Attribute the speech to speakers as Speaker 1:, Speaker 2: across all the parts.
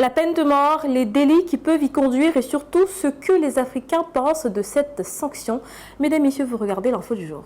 Speaker 1: La peine de mort, les délits qui peuvent y conduire et surtout ce que les Africains pensent de cette sanction. Mesdames, Messieurs, vous regardez l'info du jour.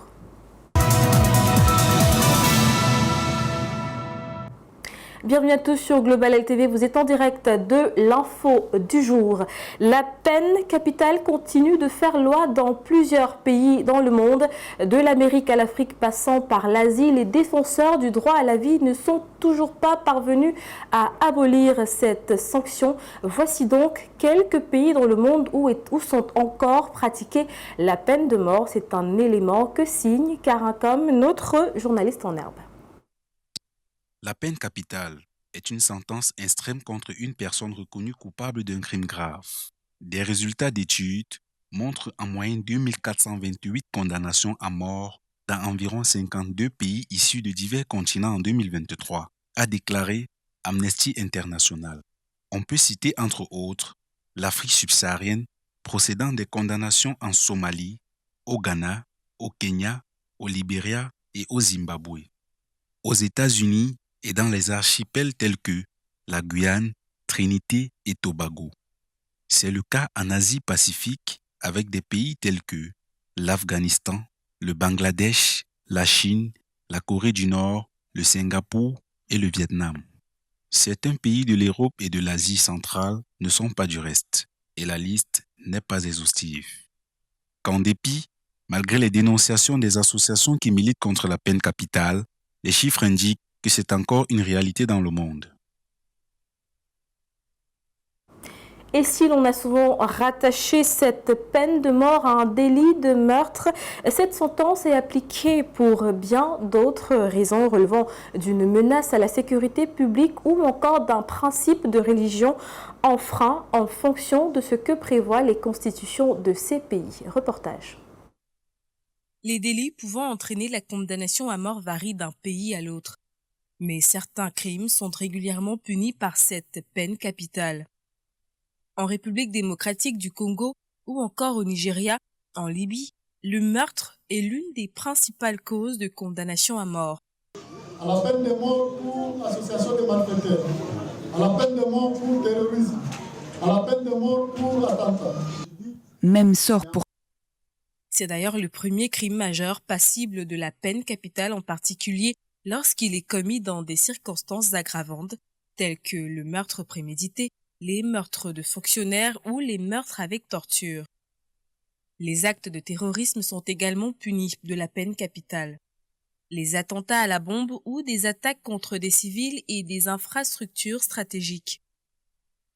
Speaker 1: Bienvenue à tous sur Global LTV, vous êtes en direct de l'info du jour. La peine capitale continue de faire loi dans plusieurs pays dans le monde. De l'Amérique à l'Afrique passant par l'Asie, les défenseurs du droit à la vie ne sont toujours pas parvenus à abolir cette sanction. Voici donc quelques pays dans le monde où sont encore pratiquées la peine de mort. C'est un élément que signe Carincom, notre journaliste en herbe.
Speaker 2: La peine capitale est une sentence extrême contre une personne reconnue coupable d'un crime grave. Des résultats d'études montrent en moyenne 2428 condamnations à mort dans environ 52 pays issus de divers continents en 2023, a déclaré Amnesty International. On peut citer entre autres l'Afrique subsaharienne procédant des condamnations en Somalie, au Ghana, au Kenya, au Libéria et au Zimbabwe. Aux États-Unis, et dans les archipels tels que la Guyane, Trinité et Tobago. C'est le cas en Asie-Pacifique avec des pays tels que l'Afghanistan, le Bangladesh, la Chine, la Corée du Nord, le Singapour et le Vietnam. Certains pays de l'Europe et de l'Asie centrale ne sont pas du reste et la liste n'est pas exhaustive. Qu'en dépit, malgré les dénonciations des associations qui militent contre la peine capitale, les chiffres indiquent que c'est encore une réalité dans le monde.
Speaker 1: Et si l'on a souvent rattaché cette peine de mort à un délit de meurtre, cette sentence est appliquée pour bien d'autres raisons relevant d'une menace à la sécurité publique ou encore d'un principe de religion enfreint en fonction de ce que prévoient les constitutions de ces pays. Reportage.
Speaker 3: Les délits pouvant entraîner la condamnation à mort varient d'un pays à l'autre. Mais certains crimes sont régulièrement punis par cette peine capitale. En République démocratique du Congo ou encore au Nigeria, en Libye, le meurtre est l'une des principales causes de condamnation à mort.
Speaker 4: À la peine de mort pour association de malfaiteurs, à la peine de mort pour terrorisme, à la peine de mort pour attentat.
Speaker 3: Même sort pour... C'est d'ailleurs le premier crime majeur passible de la peine capitale, en particulier lorsqu'il est commis dans des circonstances aggravantes, telles que le meurtre prémédité, les meurtres de fonctionnaires ou les meurtres avec torture. Les actes de terrorisme sont également punis de la peine capitale. Les attentats à la bombe ou des attaques contre des civils et des infrastructures stratégiques.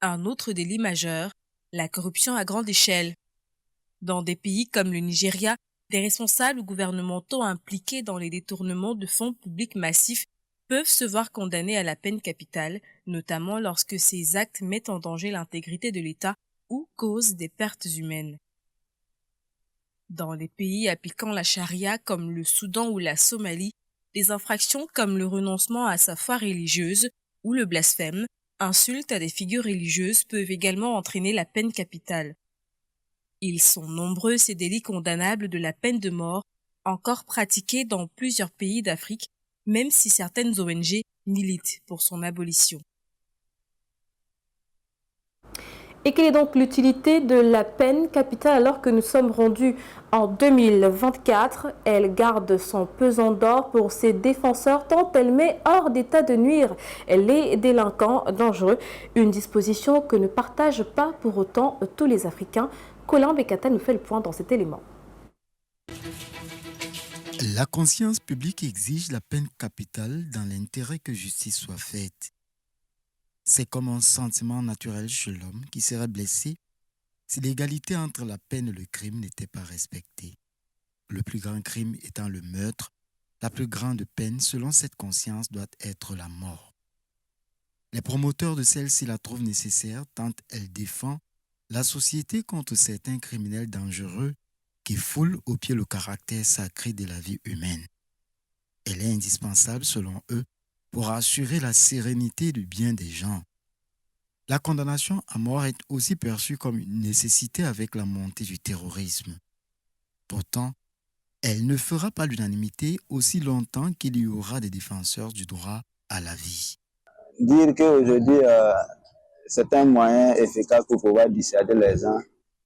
Speaker 3: Un autre délit majeur, la corruption à grande échelle. Dans des pays comme le Nigeria, des responsables gouvernementaux impliqués dans les détournements de fonds publics massifs peuvent se voir condamnés à la peine capitale, notamment lorsque ces actes mettent en danger l'intégrité de l'État ou causent des pertes humaines. Dans les pays appliquant la charia comme le Soudan ou la Somalie, des infractions comme le renoncement à sa foi religieuse ou le blasphème, insultes à des figures religieuses peuvent également entraîner la peine capitale. Ils sont nombreux ces délits condamnables de la peine de mort, encore pratiqués dans plusieurs pays d'Afrique, même si certaines ONG militent pour son abolition.
Speaker 1: Et quelle est donc l'utilité de la peine capitale alors que nous sommes rendus en 2024? Elle garde son pesant d'or pour ses défenseurs tant elle met hors d'état de nuire les délinquants dangereux. Une disposition que ne partagent pas pour autant tous les Africains. Colin Bekata nous fait le point dans cet élément.
Speaker 5: La conscience publique exige la peine capitale dans l'intérêt que justice soit faite. C'est comme un sentiment naturel chez l'homme qui serait blessé si l'égalité entre la peine et le crime n'était pas respectée. Le plus grand crime étant le meurtre, la plus grande peine selon cette conscience doit être la mort. Les promoteurs de celle-ci la trouvent nécessaire tant elle défend la société contre certains criminels dangereux qui foulent au pied le caractère sacré de la vie humaine. Elle est indispensable, selon eux, pour assurer la sérénité du bien des gens. La condamnation à mort est aussi perçue comme une nécessité avec la montée du terrorisme. Pourtant, elle ne fera pas l'unanimité aussi longtemps qu'il y aura des défenseurs du droit à la vie.
Speaker 6: Dire qu'aujourd'hui, c'est un moyen efficace pour pouvoir dissuader les gens.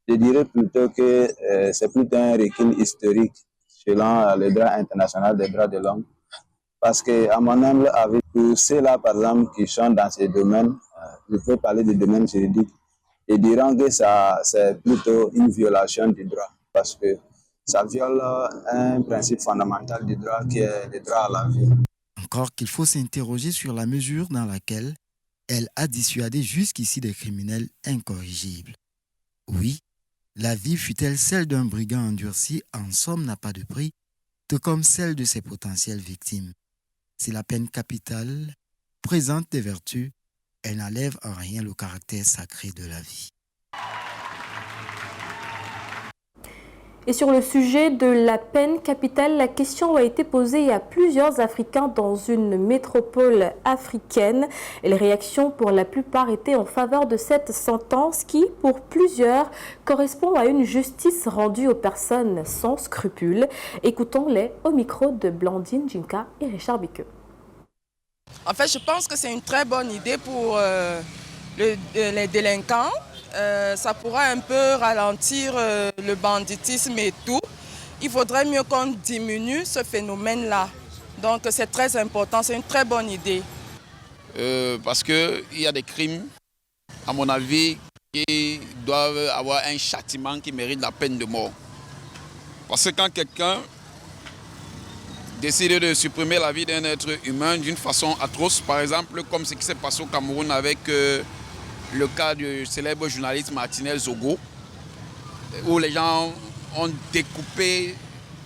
Speaker 6: Je dirais plutôt que c'est plutôt un recul historique selon le droit international des droits de l'homme. Parce qu'à mon humble avis, pour ceux-là, par exemple, qui sont dans ces domaines, je peux parler du domaine juridique, et diront que ça, c'est plutôt une violation du droit. Parce que ça viole un principe fondamental du droit qui est le droit à la vie.
Speaker 5: Encore qu'il faut s'interroger sur la mesure dans laquelle elle a dissuadé jusqu'ici des criminels incorrigibles. Oui, la vie fut-elle celle d'un brigand endurci, en somme n'a pas de prix, tout comme celle de ses potentielles victimes. Si la peine capitale présente des vertus, elle n'enlève en rien le caractère sacré de la vie.
Speaker 1: Et sur le sujet de la peine capitale, la question a été posée à plusieurs Africains dans une métropole africaine. Et les réactions, pour la plupart, étaient en faveur de cette sentence qui, pour plusieurs, correspond à une justice rendue aux personnes sans scrupules. Écoutons-les au micro de Blandine Djinka et Richard Biqueux.
Speaker 7: En fait, je pense que c'est une très bonne idée pour les délinquants. Ça pourra un peu ralentir le banditisme et tout. Il faudrait mieux qu'on diminue ce phénomène-là. Donc c'est très important, c'est une très bonne idée.
Speaker 8: Parce qu'il y a des crimes, à mon avis, qui doivent avoir un châtiment qui mérite la peine de mort. Parce que quand quelqu'un décide de supprimer la vie d'un être humain d'une façon atroce, par exemple, comme ce qui s'est passé au Cameroun avec le cas du célèbre journaliste Martinel Zogo, où les gens ont découpé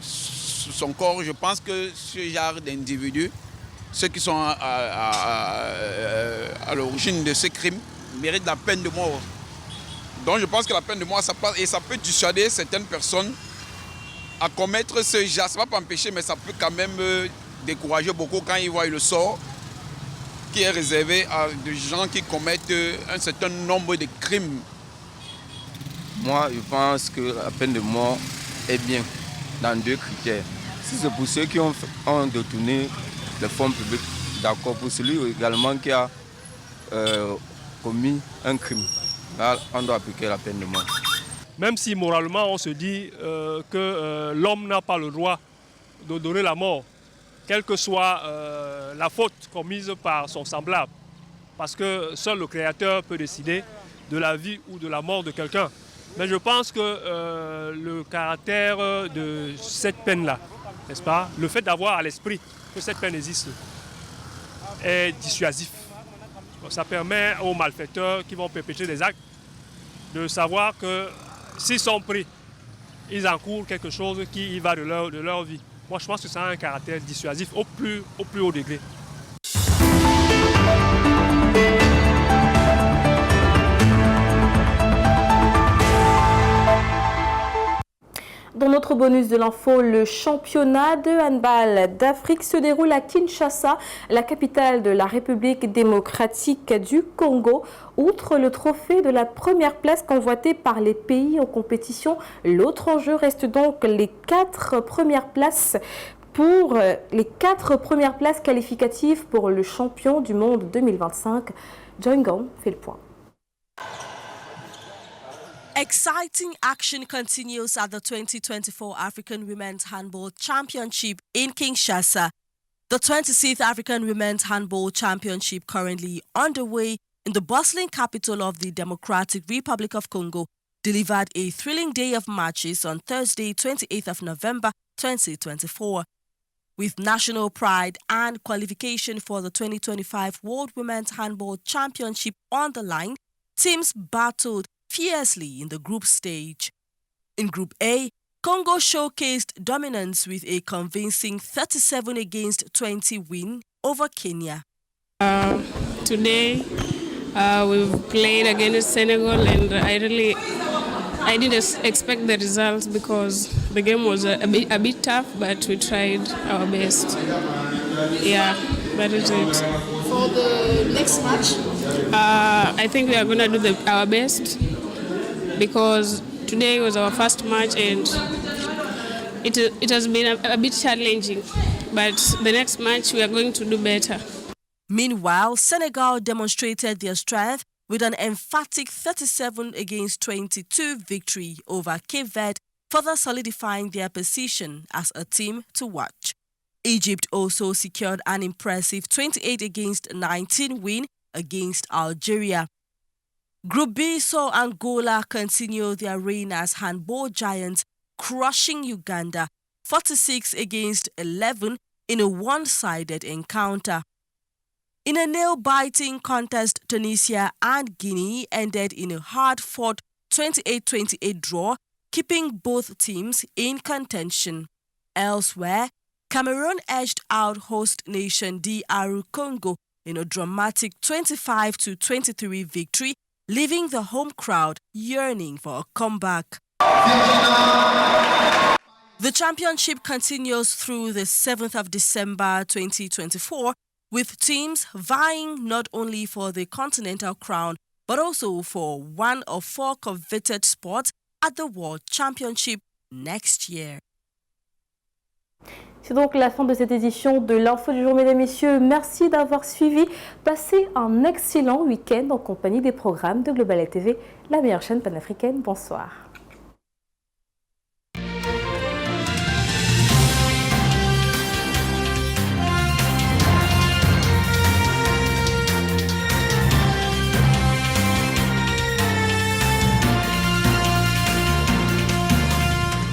Speaker 8: son corps. Je pense que ce genre d'individus, ceux qui sont à l'origine de ces crimes, méritent la peine de mort. Donc je pense que la peine de mort, ça passe, et ça peut dissuader certaines personnes à commettre ce genre. Ça ne va pas empêcher, mais ça peut quand même décourager beaucoup quand ils voient le sort qui est réservé à des gens qui commettent un certain nombre de crimes.
Speaker 9: Moi, je pense que la peine de mort est bien dans 2 critères. Si c'est pour ceux qui ont détourné les fonds publics, d'accord. Pour celui également qui a commis un crime, là, on doit appliquer la peine de mort.
Speaker 10: Même si moralement on se dit que l'homme n'a pas le droit de donner la mort, quelle que soit la faute commise par son semblable. Parce que seul le Créateur peut décider de la vie ou de la mort de quelqu'un. Mais je pense que le caractère de cette peine-là, n'est-ce pas, le fait d'avoir à l'esprit que cette peine existe, est dissuasif. Ça permet aux malfaiteurs qui vont perpétrer des actes de savoir que s'ils sont pris, ils encourent quelque chose qui y va de leur vie. Moi, je pense que ça a un caractère dissuasif au plus haut degré.
Speaker 1: Dans notre bonus de l'info, le championnat de handball d'Afrique se déroule à Kinshasa, la capitale de la République démocratique du Congo. Outre le trophée de la première place convoitée par les pays en compétition, l'autre enjeu reste donc les 4 premières places qualificatives pour le champion du monde 2025. John Gong fait le point.
Speaker 3: Exciting action continues at the 2024 African Women's Handball Championship in Kinshasa. The 26th African Women's Handball Championship currently underway in the bustling capital of the Democratic Republic of Congo delivered a thrilling day of matches on Thursday, 28th of November 2024. With national pride and qualification for the 2025 World Women's Handball Championship on the line, teams battled fiercely in the group stage. In Group A, Congo showcased dominance with a convincing 37-20 win over Kenya.
Speaker 11: Today, we've played against Senegal, and I didn't expect the results because the game was a bit tough, but we tried our best. Yeah, that is it.
Speaker 12: For the next match?
Speaker 11: I think we are going to do our best because today was our first match and it has been a bit challenging. But the next match we are going to do better.
Speaker 3: Meanwhile, Senegal demonstrated their strength
Speaker 13: with an emphatic 37-22 victory over Cape Verde, further solidifying their position as a team to watch. Egypt also secured an impressive 28-19 win against Algeria. Group B saw Angola continue their reign as handball giants, crushing Uganda 46-11 in a one-sided encounter. In a nail-biting contest, Tunisia and Guinea ended in a hard-fought 28-28 draw, keeping both teams in contention. Elsewhere, Cameroon edged out host nation DR Congo in a dramatic 25-23 victory, leaving the home crowd yearning for a comeback. The championship continues through the 7th of December 2024, with teams vying not only for the continental crown, but also for one of 4 coveted spots at the World Championship next year.
Speaker 1: C'est donc la fin de cette édition de l'Info du jour, mesdames et messieurs. Merci d'avoir suivi. Passez un excellent week-end en compagnie des programmes de Global TV, la meilleure chaîne panafricaine. Bonsoir.